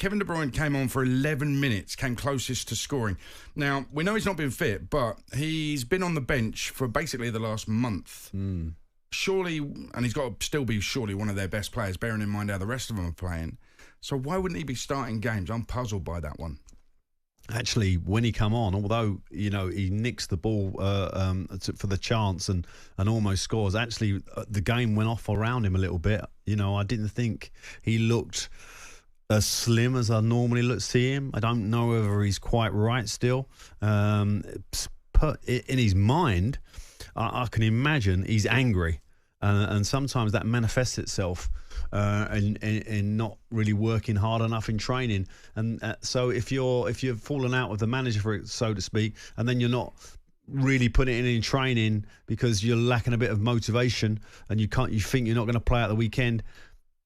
Kevin De Bruyne came on for 11 minutes, came closest to scoring. Now, we know he's not been fit, but he's been on the bench for basically the last month. Surely, and he's got to still be surely one of their best players, bearing in mind how the rest of them are playing. So why wouldn't he be starting games? I'm puzzled by that one. Actually, when he come on, although he nicks the ball for the chance and almost scores, actually the game went off around him a little bit. I didn't think he looked as slim as I normally see him. I don't know whether he's quite right still. In his mind, I can imagine he's angry. And sometimes that manifests itself in not really working hard enough in training. And so if you've fallen out with the manager, for it, so to speak, and then you're not really putting it in training because you're lacking a bit of motivation and you think you're not going to play out the weekend,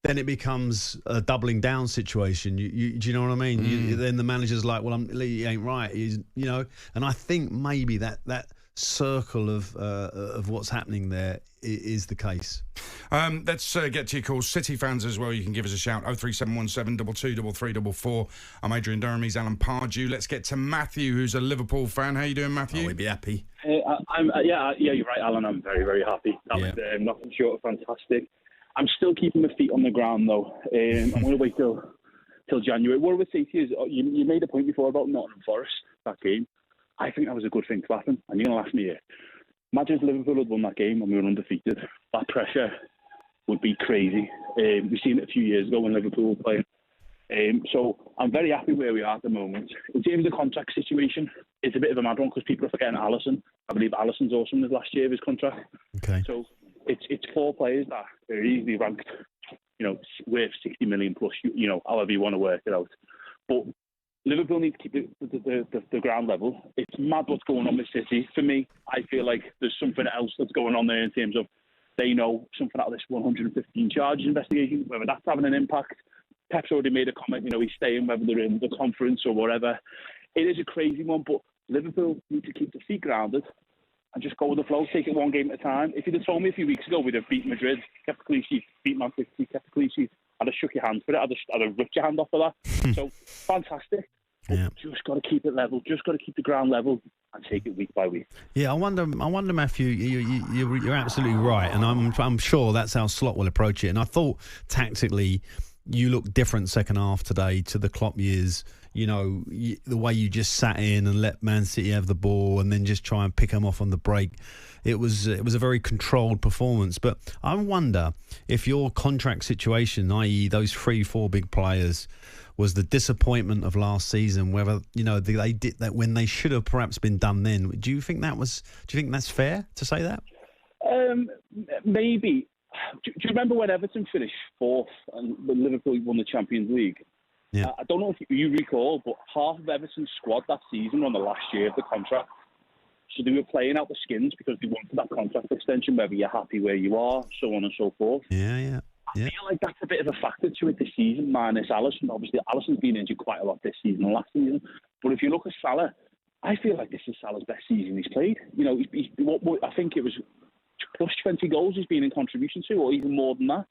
then it becomes a doubling down situation. Do you know what I mean? Then the manager's like, well, he ain't right. And I think maybe that circle of what's happening there is the case. Let's get to your calls. City fans as well, you can give us a shout. 03717 22 3344. I'm Adrian Durham, he's Alan Pardew. Let's get to Matthew, who's a Liverpool fan. How you doing, Matthew? We'd be happy. Yeah, you're right, Alan. I'm very, very happy. That was nothing short of fantastic. I'm still keeping my feet on the ground, though. I'm going to wait till January. What I would say to you is, you made a point before about Nottingham Forest, that game. I think that was a good thing to happen, and you're going to laugh me here. Imagine if Liverpool had won that game and we were undefeated. That pressure would be crazy. We've seen it a few years ago when Liverpool were playing. So I'm very happy where we are at the moment. In terms of the contract situation, it's a bit of a mad one because people are forgetting Alisson. I believe Alisson's also in his last year of his contract. Okay. So it's 4 players that are easily ranked, worth 60 million plus, however you want to work it out. But Liverpool need to keep the ground level. It's mad what's going on with City. For me, I feel like there's something else that's going on there in terms of they know something out of this 115 charges investigation, whether that's having an impact. Pep's already made a comment, he's staying, whether they're in the conference or whatever. It is a crazy one, but Liverpool need to keep the feet grounded and just go with the flow, take it one game at a time. If you'd have told me a few weeks ago we'd have beat Madrid, kept the clean sheet, beat Man City, kept the clean sheet, I'd have shook your hand for it, I'd have ripped your hand off for that. So, fantastic. Yeah. Just got to keep it level, just got to keep the ground level and take it week by week. Yeah, I wonder, Matthew, you're absolutely right, and I'm sure that's how Slot will approach it. And I thought tactically you looked different second half today to the Klopp years. The way you just sat in and let Man City have the ball and then just try and pick them off on the break. It was a very controlled performance. But I wonder if your contract situation, i.e. those 3-4 big players, was the disappointment of last season, whether they did that when they should have perhaps been done then. Do you think that's fair to say that? Maybe. Do you remember when Everton finished 4th and Liverpool won the Champions League? Yeah. I don't know if you recall, but half of Everton's squad that season were on the last year of the contract. So they were playing out the skins because they wanted that contract extension, whether you're happy where you are, so on and so forth. Yeah. I feel like that's a bit of a factor to it this season, minus Alisson. Obviously, Alisson's been injured quite a lot this season and last season. But if you look at Salah, I feel like this is Salah's best season he's played. I think it was plus 20 goals he's been in contribution to, or even more than that.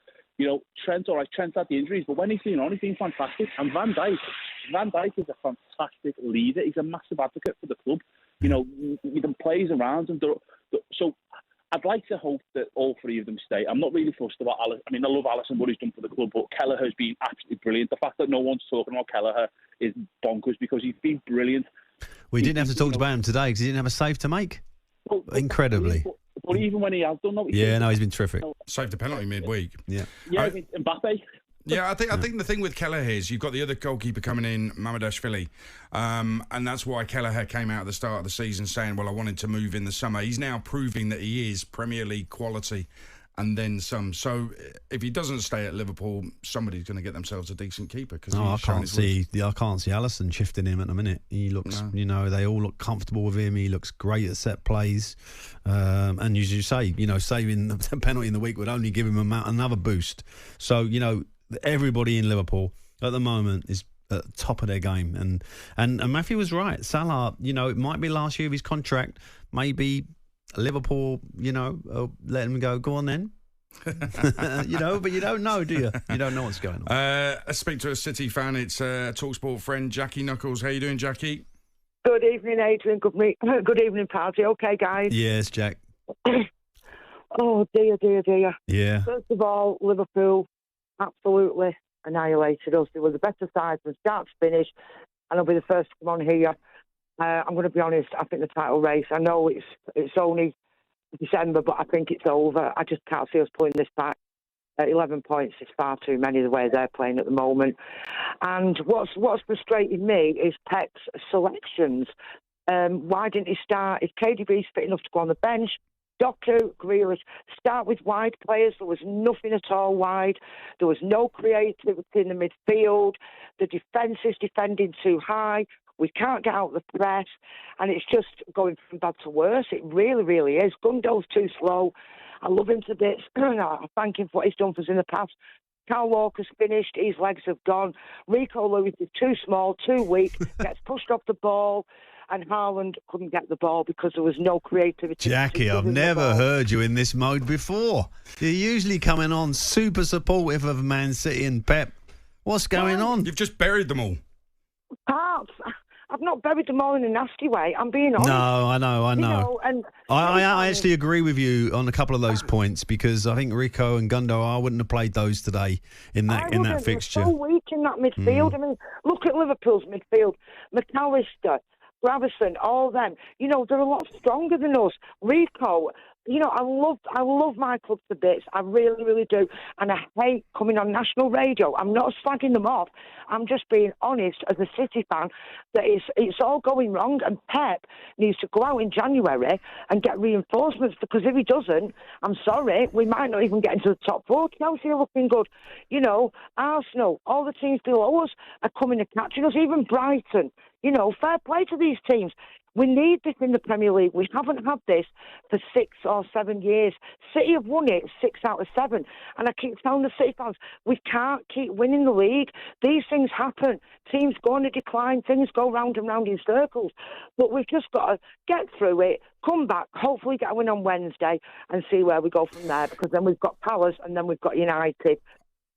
Trent, all right, Trent had the injuries, but when he's been on, he's been fantastic. And Van Dijk is a fantastic leader. He's a massive advocate for the club. He plays around. So I'd like to hope that all 3 of them stay. I'm not really fussed about Alisson. I mean, I love Alisson, what he's done for the club, but Kelleher's been absolutely brilliant. The fact that no one's talking about Kelleher is bonkers because he's been brilliant. We didn't have to talk about him today because he didn't have a save to make. Incredibly. But even when he has done that, he's been terrific. Saved a penalty midweek. Yeah. Mbappe. Yeah, I think the thing with Kelleher is you've got the other goalkeeper coming in, Mamadashvili, and that's why Kelleher came out at the start of the season saying, well, I wanted to move in the summer. He's now proving that he is Premier League quality and then some. So if he doesn't stay at Liverpool, somebody's going to get themselves a decent keeper. I can't see Alisson shifting him at the minute. He looks, they all look comfortable with him. He looks great at set plays. And as you say, saving the penalty in the week would only give him another boost. So, everybody in Liverpool at the moment is at the top of their game. And Matthew was right. Salah, it might be last year of his contract. Maybe Liverpool, let him go. Go on then. You know, but you don't know, do you? You don't know what's going on. Let's speak to a City fan. It's talkSPORT friend Jackie Knuckles. How you doing, Jackie? Good evening, Adrian. Good evening, Pardew. Okay, guys. Yes, Jack. Oh, dear. Yeah. First of all, Liverpool absolutely annihilated us. They were the better side from start to finish, and I'll be the first to come on here. I'm going to be honest, I think the title race, I know it's only December, but I think it's over. I just can't see us pulling this back. 11 points is far too many the way they're playing at the moment. And what's frustrating me is Pep's selections. Why didn't he start? If KDB's fit enough to go on the bench, Doku, Grealish, start with wide players. There was nothing at all wide. There was no creativity in the midfield. The defence is defending too high. We can't get out the press, and it's just going from bad to worse. It really, really is. Gundo's too slow. I love him to bits. I thank him for what he's done for us in the past. Kyle Walker's finished. His legs have gone. Rico Lewis is too small, too weak, gets pushed off the ball, and Haaland couldn't get the ball because there was no creativity. Jackie, I've never heard you in this mode before. You're usually coming on super supportive of Man City and Pep. What's going on? You've just buried them all. Parts. I've not buried them all in a nasty way. I'm being honest. No, I know. You know, and I actually agree with you on a couple of those points because I think Rico and Gundo, I wouldn't have played those today in that fixture. They're so weak in that midfield. I mean, look at Liverpool's midfield. McAllister, Gravison, all them. You know, they're a lot stronger than us. Rico, you know, I love my club to bits. I really, really do. And I hate coming on national radio. I'm not slagging them off. I'm just being honest as a City fan that it's all going wrong. And Pep needs to go out in January and get reinforcements because if he doesn't, I'm sorry, we might not even get into the top four. Chelsea are looking good. You know, Arsenal, all the teams below us are coming and catching us. Even Brighton. You know, fair play to these teams. We need this in the Premier League. We haven't had this for 6 or 7 years. City have won it 6 out of 7. And I keep telling the City fans, we can't keep winning the league. These things happen. Teams go on a decline. Things go round and round in circles. But we've just got to get through it, come back, hopefully get a win on Wednesday and see where we go from there. Because then we've got Palace and then we've got United.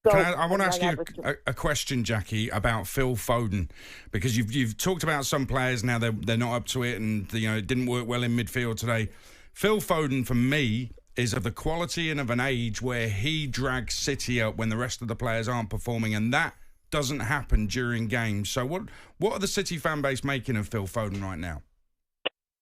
So, I want to ask you a question, Jackie, about Phil Foden, because you've talked about some players now they're not up to it, and you know it didn't work well in midfield today. Phil Foden, for me, is of the quality and of an age where he drags City up when the rest of the players aren't performing, and that doesn't happen during games. So what are the City fan base making of Phil Foden right now?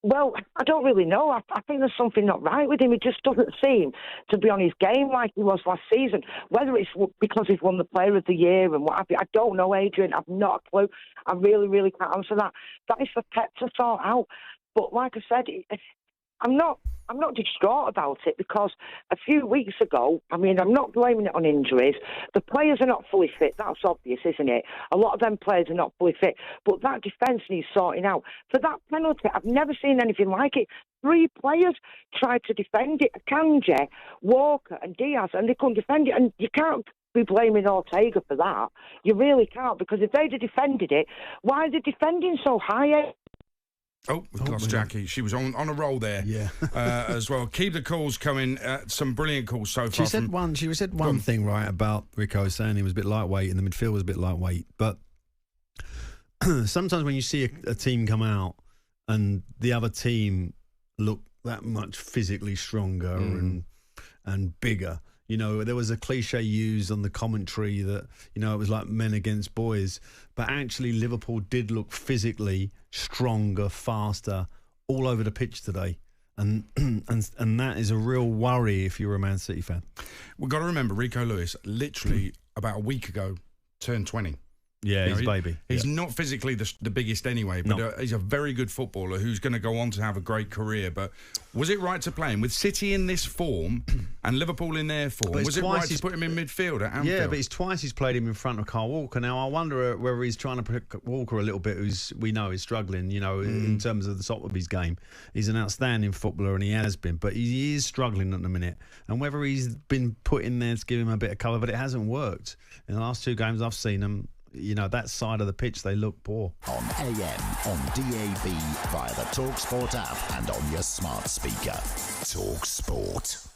Well, I don't really know. I think there's something not right with him. He just doesn't seem to be on his game like he was last season. Whether it's because he's won the Player of the Year and what have you, I don't know, Adrian. I've not a clue. I really, really can't answer that. That is for Pep to sort out. But like I said, I'm not distraught about it because a few weeks ago, I mean, I'm not blaming it on injuries. The players are not fully fit. That's obvious, isn't it? A lot of them players are not fully fit. But that defence needs sorting out. For that penalty, I've never seen anything like it. 3 players tried to defend it. Akanji, Walker and Diaz, and they couldn't defend it. And you can't be blaming Ortega for that. You really can't, because if they'd have defended it, why are they defending so high? Oh, we've lost Jackie. She was on a roll there, as well. Keep the calls coming. Some brilliant calls so far. She said one thing right about Rico saying he was a bit lightweight and the midfield was a bit lightweight. But sometimes when you see a team come out and the other team look that much physically stronger and bigger. You know, there was a cliche used on the commentary that, you know, it was like men against boys. But actually, Liverpool did look physically stronger, faster, all over the pitch today. And that is a real worry if you're a Man City fan. We've got to remember, Rico Lewis, literally about a week ago, turned 20. Yeah, he's a baby. He's not physically the biggest anyway, but he's a very good footballer who's going to go on to have a great career. But was it right to play him? With City in this form and Liverpool in their form, was it right to put him in midfield at Anfield? Yeah, but it's twice he's played him in front of Kyle Walker. Now, I wonder whether he's trying to pick Walker a little bit, who's we know is struggling, you know, in terms of the top of his game. He's an outstanding footballer, and he has been, but he is struggling at the minute. And whether he's been put in there to give him a bit of cover, but it hasn't worked. In the last 2 games I've seen him, you know, that side of the pitch, they look poor. On AM, on DAB, via the talkSPORT app and on your smart speaker. talkSPORT.